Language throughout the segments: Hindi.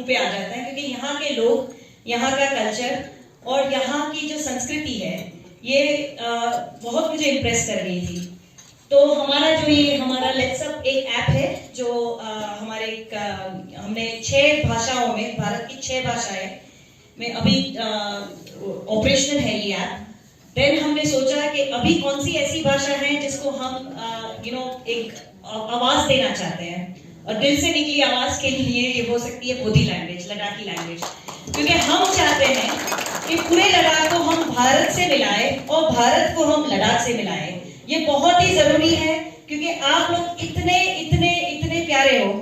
पे आ जाता है, क्योंकि यहाँ के लोग, यहाँ का कल्चर और यहाँ की जो संस्कृति है ये बहुत मुझे इम्प्रेस कर रही थी। तो हमारा जो ये हमारा लेट्स अप एक ऐप है जो हमने 6 भाषाओं में, भारत की 6 भाषाएं में अभी ऑपरेशनल है ये ऐप। देन हमने सोचा कि अभी कौन सी ऐसी भाषा है जिसको हम एक आवाज देना चाहते हैं, और दिल से निकली आवाज के लिए ये हो सकती है बोधी लैंग्वेज, लद्दाखी लैंग्वेज, क्योंकि हम चाहते हैं कि पूरे लद्दाख को हम भारत से मिलाएं और भारत को हम लद्दाख से मिलाएं। ये बहुत ही जरूरी है, क्योंकि आप लोग इतने इतने इतने प्यारे हो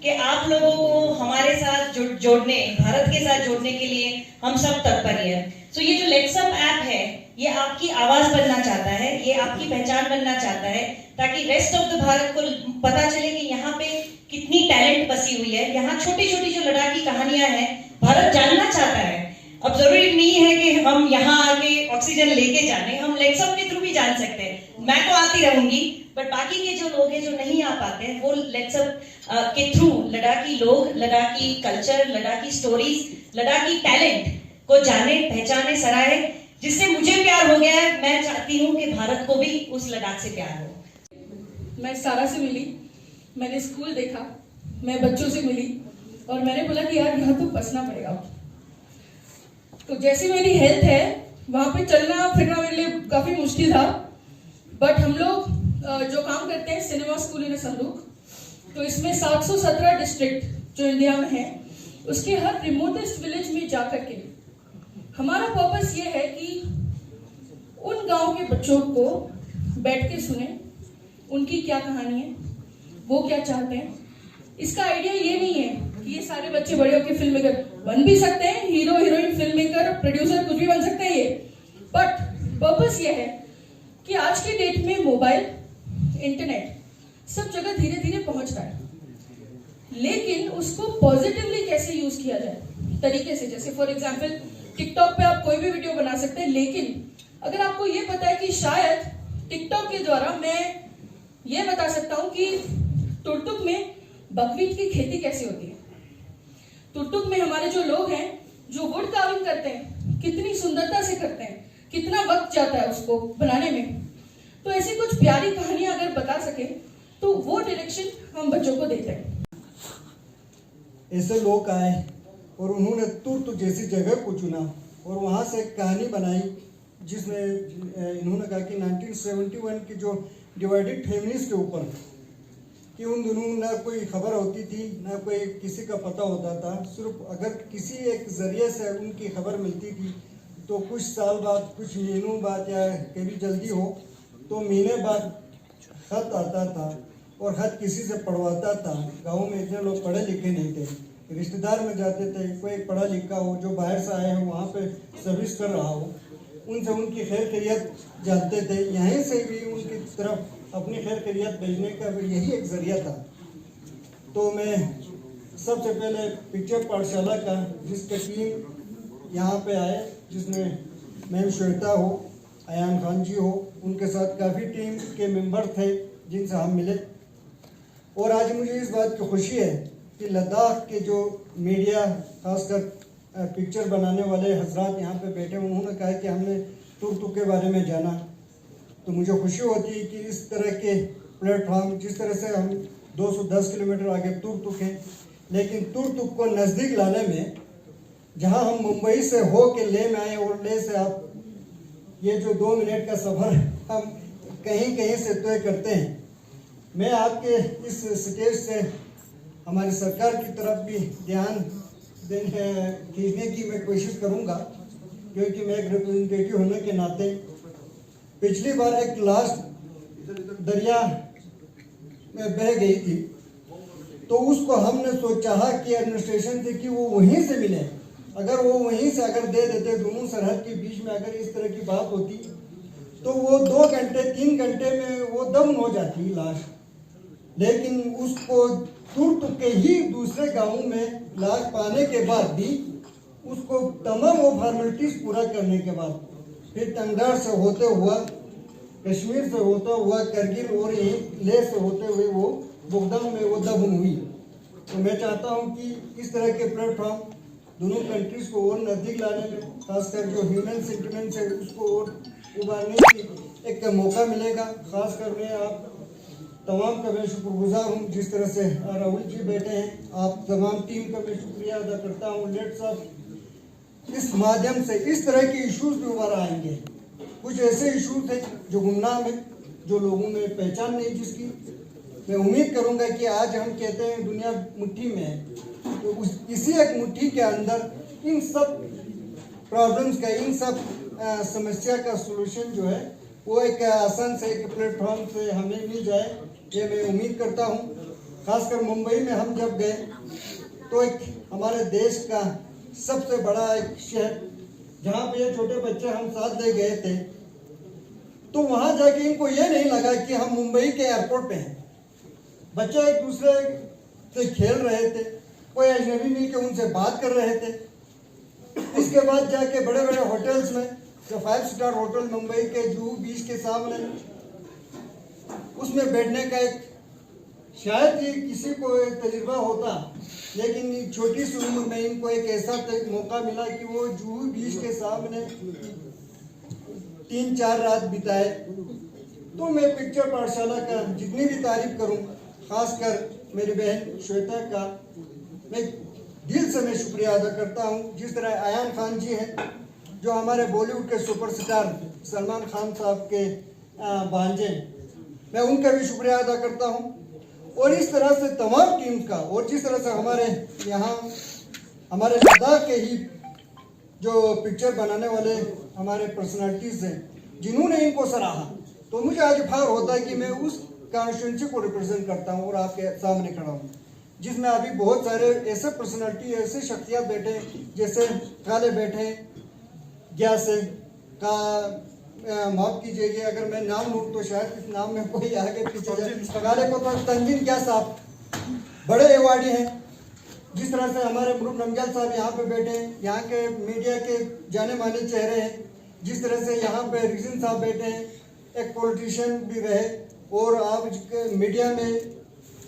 कि आप लोगों को हमारे साथ जोड़ने, भारत के साथ जोड़ने के लिए हम सब तत्पर हैं। तो ये जो लेट्स अप ऐप है ये आपकी आवाज बनना चाहता है, ये आपकी पहचान बनना चाहता है, ताकि रेस्ट ऑफ द भारत को पता चले कि यहाँ पे कितनी टैलेंट बसी हुई है। यहाँ छोटी छोटी जो लद्दाखी कहानियां हैं भारत जानना चाहता है। अब जरूरी नहीं है कि हम यहाँ आके ऑक्सीजन लेके जाने, हम लेट्स अप के थ्रू भी जान सकते हैं। मैं तो आती रहूंगी, बट बाकी के जो लोग हैं जो नहीं आ पाते हैं वो लेट्स अप के थ्रू लद्दाखी लोग, Ladakhi culture, Ladakhi stories, Ladakhi talent को जाने, पहचाने, सराहे। जिससे मुझे प्यार हो गया है, मैं चाहती हूँ कि भारत को भी उस लद्दाख से प्यार हो। मैं सारा से मिली, मैंने स्कूल देखा, मैं बच्चों से मिली और मैंने बोला कि यार यहाँ तो बसना पड़ेगा। तो जैसी मेरी हेल्थ है वहाँ पे चलना फिरना मेरे लिए काफी मुश्किल था, बट हम लोग जो काम करते हैं सिनेमा स्कूल इन संदूक, तो इसमें 717 डिस्ट्रिक्ट जो इंडिया में है उसके हर रिमोटेस्ट विलेज में जाकर के हमारा पर्पस ये है कि उन गांव के बच्चों को बैठ के सुने, उनकी क्या कहानी है, वो क्या चाहते हैं। इसका आइडिया ये नहीं है कि ये सारे बच्चे बड़े होकर फिल्म मेकर बन भी सकते हैं, hero heroine, film maker, producer, कुछ भी बन सकते हैं ये, बट पर्पस ये है कि आज के डेट में मोबाइल, इंटरनेट सब जगह धीरे धीरे पहुंच रहा है, लेकिन उसको पॉजिटिवली कैसे यूज किया जाए तरीके से। जैसे फॉर एग्जाम्पल टिकटॉक पे आप कोई भी वीडियो बना सकते हैं, लेकिन अगर आपको ये पता है कि शायद टिकटॉक के द्वारा मैं ये बता सकता हूँ कि तुर्तुक में बकवीट की खेती कैसे होती है, तुर्तुक में हमारे जो लोग हैं जो वुड कार्विंग करते हैं कितनी सुंदरता से करते हैं, कितना वक्त जाता है उसको बनाने में। तो ऐसी कुछ प्यारी कहानियां अगर बता सके तो वो डायरेक्शन हम बच्चों को देते हैं। ऐसे लोग आए और उन्होंने तुर्तुक जैसी जगह को चुना और वहाँ से एक कहानी बनाई, जिसमें इन्होंने कहा कि 1971 की जो डिवाइडेड फैमिलीज के ऊपर कि उन दोनों ना कोई खबर होती थी, ना कोई किसी का पता होता था। सिर्फ अगर किसी एक जरिए से उनकी खबर मिलती थी तो कुछ साल बाद, कुछ महीनों बाद या कभी जल्दी हो तो महीने बाद खत आता था और खत किसी से पढ़वाता था। गाँव में इतने लोग पढ़े लिखे नहीं थे, रिश्तेदार में जाते थे, कोई पढ़ा लिखा हो जो बाहर से आए हो वहाँ पे सर्विस कर रहा हो, उनसे उनकी खैर खैरियत जानते थे। यहीं से भी उनकी तरफ अपनी खैर खैरियत भेजने का भी यही एक जरिया था। तो मैं सबसे पहले पिक्चर पाठशाला का जिसका टीम यहाँ पे आए, जिसमें मैम श्वेता हो, अयान खान जी हो, उनके साथ काफ़ी टीम के मेंबर थे जिनसे हम मिले। और आज मुझे इस बात की खुशी है कि लद्दाख के जो मीडिया, खासकर पिक्चर बनाने वाले हजरात यहाँ पे बैठे, उन्होंने कहा कि हमने तुर्तुक के बारे में जाना। तो मुझे खुशी होती है कि इस तरह के प्लेटफॉर्म, जिस तरह से हम 210 किलोमीटर आगे तुर्तुक हैं, लेकिन तुर्तुक को नज़दीक लाने में, जहाँ हम मुंबई से हो के ले में आए और ले से आप ये जो 2 मिनट का सफ़र हम कहीं कहीं से तय करते हैं, मैं आपके इस स्टेज से हमारी सरकार की तरफ भी ध्यान खींचने की मैं कोशिश करूंगा, क्योंकि मैं एक रिप्रेजेंटेटिव होने के नाते पिछली बार एक लास्ट दरिया में बह गई थी, तो उसको हमने चाहा कि एडमिनिस्ट्रेशन से कि वो वहीं से मिले। अगर वो वहीं से अगर दे देते, दोनों सरहद के बीच में अगर इस तरह की बात होती तो वो 2 घंटे 3 घंटे में वो दम हो जाती लाश। लेकिन उसको तुर्त के ही दूसरे गाँव में लाश पाने के बाद भी उसको तमाम वो फॉर्मेलिटीज पूरा करने के बाद फिर टंगडार से होते हुआ, कश्मीर से होता हुआ, करगिल और यहीं लेह से होते हुए वो बुगदाम में वो दफन हुई। तो मैं चाहता हूँ कि इस तरह के प्लेटफॉर्म दोनों कंट्रीज को और नज़दीक लाने में, खासकर जो ह्यूमन सेंटिमेंट है उसको और उभारने की एक मौका मिलेगा। खासकर मैं आप तमाम का मैं शुक्रगुजार हूँ जिस तरह से राहुल जी बैठे हैं, आप तमाम टीम का मैं शुक्रिया अदा करता हूँ। लेट्स ऑफ इस माध्यम से इस तरह के इश्यूज भी उभर आएंगे। कुछ ऐसे इश्यूज हैं जो गुमनाम है, जो लोगों में पहचान नहीं जिसकी। मैं उम्मीद करूंगा कि आज हम कहते हैं दुनिया मुट्ठी में है, तो इसी एक मुट्ठी के अंदर इन सब प्रॉब्लम्स का, इन सब समस्या का सलूशन जो है वो एक आसान से एक प्लेटफॉर्म से हमें मिल जाए, ये मैं उम्मीद करता हूँ। खासकर मुंबई में हम जब गए तो एक हमारे देश का सबसे बड़ा एक शहर जहाँ पे ये छोटे बच्चे हम साथ ले गए थे, तो वहाँ जाके इनको ये नहीं लगा कि हम मुंबई के एयरपोर्ट पे हैं। बच्चे एक दूसरे से खेल रहे थे, कोई अजनबी मिल के उनसे बात कर रहे थे। इसके बाद जाके बड़े बड़े होटल्स में, जो 5 स्टार होटल मुंबई के जुहू बीच के सामने, उसमें बैठने का एक शायद ही किसी को एक तजुर्बा होता, लेकिन छोटी सी उम्र में इनको एक ऐसा मौका मिला कि वो जुहू बीच के सामने 3-4 रात बिताए। तो मैं पिक्चर पाठशाला का जितनी भी तारीफ करूं, खासकर मेरी बहन श्वेता का मैं दिल से मैं शुक्रिया अदा करता हूं। जिस तरह आयान खान जी हैं जो हमारे बॉलीवुड के सुपरस्टार सलमान खान साहब के भांजे, मैं उनका भी शुक्रिया अदा करता हूं। और इस तरह से तमाम टीम का, और जिस तरह से हमारे यहाँ हमारे लद्दाख के ही जो पिक्चर बनाने वाले हमारे पर्सनालिटीज़ हैं जिन्होंने इनको सराहा, तो मुझे आज फख्र होता है कि मैं उस कॉन्स्टिट्यूंसी को रिप्रेजेंट करता हूँ और आपके सामने खड़ा हूँ, जिसमें अभी बहुत सारे ऐसे पर्सनालिटी, ऐसे शख्सियत बैठे हैं, जैसे काले बैठे ग्यासे का माफ कीजिएगा अगर मैं नाम लूँ तो शायद इस नाम में कोई आगे पीछे जाए। काले को तो तंजीम क्या साहब बड़े एवार्डी हैं। जिस तरह से हमारे मुरुख नमग्याल साहब यहाँ पे बैठे हैं, यहाँ के मीडिया के जाने माने चेहरे हैं। जिस तरह से यहाँ पे रिजन साहब बैठे हैं, एक पॉलिटिशियन भी रहे और आप मीडिया में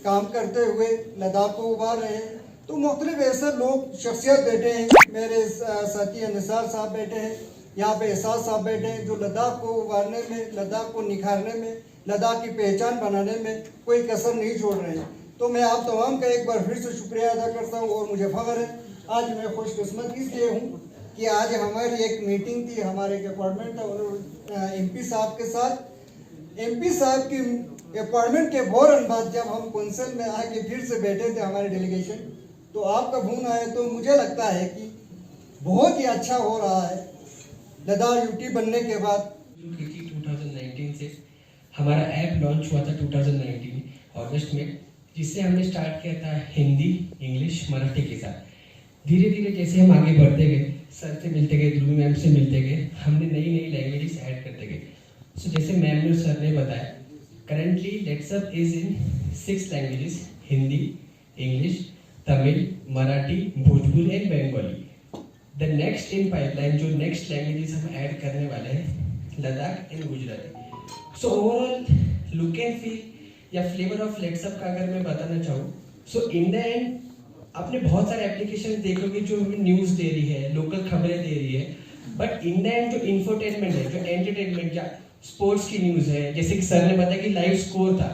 काम करते हुए लद्दाख को उभार रहे हैं। तो मुख्तलिफ ऐसे लोग शख्सियत बैठे हैं। मेरे साथी निसार साहब बैठे हैं, यहाँ पे एहसास साहब बैठे हैं, जो लद्दाख को उभारने में, लद्दाख को निखारने में, लद्दाख की पहचान बनाने में कोई कसर नहीं छोड़ रहे हैं। तो मैं आप तमाम का एक बार फिर से शुक्रिया अदा करता हूँ और मुझे फ़ख्र है। आज मैं खुशकिस्मत इसलिए हूँ कि आज हमारी एक मीटिंग थी हमारे डिपार्टमेंट और MP साहब के साथ। MP साहब की अपॉइंटमेंट के फौरन बाद जब हम कौंसिल में आके फिर से बैठे थे हमारे डेलीगेशन, तो आपका फोन आया, तो मुझे लगता है कि बहुत ही अच्छा हो रहा है लद्दाख UT बनने के बाद। 2019 से हमारा ऐप लॉन्च हुआ था 2019 अगस्त में, जिससे हमने स्टार्ट किया था हिंदी, इंग्लिश, मराठी के साथ। धीरे धीरे जैसे हम आगे बढ़ते गए, सर से मिलते गए, ध्रुव मैम से मिलते गए, हमने नई नई लैंग्वेजेस ऐड करते गए। सो जैसे मैम ने सर ने बताया, currently लेट्सअप is in 6 languages, Hindi, English, Tamil, Marathi, Bhojpuri and Bengali. The next in pipeline जो नेक्स्ट लैंग्वेजेस हम ऐड करने वाले हैं, Ladakh and Gujarati. So overall look and feel या फ्लेवर ऑफ लेट्सअप का अगर मैं बताना चाहूँ, सो इन द एंड आपने बहुत सारे एप्लीकेशन देखोगे जो हमें न्यूज़ दे रही है, लोकल खबरें दे रही है, बट इन द एंड जो इंफोटेनमेंट है, जो एंटरटेनमेंट या स्पोर्ट्स की न्यूज़ है, जैसे कि सर ने बताया कि लाइव स्कोर था,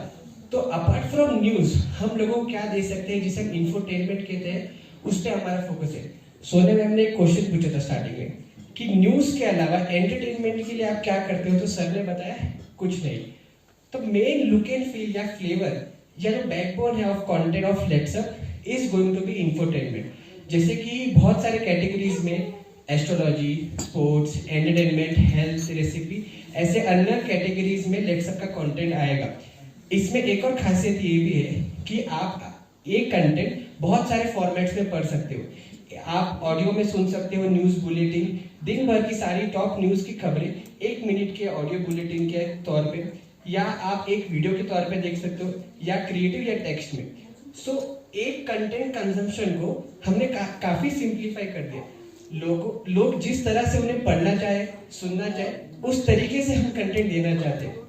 तो अपार्ट फ्रॉम न्यूज़ हम लोगों को क्या दे सकते हैं जिसे हम इंफोटेनमेंट कहते हैं, उस पर हमारा फोकस है। सोने मैम ने एक क्वेश्चन पूछा था स्टार्टिंग में कि न्यूज़ के अलावा एंटरटेनमेंट के लिए आप क्या करते हो, तो सर ने बताया कुछ नहीं। तो मेन लुक एंड फील या फ्लेवर या जो बैकबोन है of content of letsup is going to be infotainment. जैसे कि बहुत सारे कैटेगरीज में astrology, sports, entertainment, health, recipe, ऐसे अन्य कैटेगरीज में लेट्सअप का कंटेंट आएगा। इसमें एक और खासियत ये भी है कि आप एक कंटेंट बहुत सारे फॉर्मेट्स में पढ़ सकते हो। आप ऑडियो में सुन सकते हो न्यूज़ बुलेटिन, दिन भर की सारी टॉप न्यूज़ की खबरें 1 मिनट के ऑडियो बुलेटिन के तौर पे, या आप एक वीडियो के तौर पे देख सकते हो, या क्रिएटिव या टेक्स्ट में। सो एक कंटेंट कंजम्पशन को हमने काफ़ी सिंप्लीफाई कर दिया। लोग जिस तरह से उन्हें पढ़ना चाहे, सुनना चाहे, उस तरीके से हम कंटेंट देना चाहते हैं।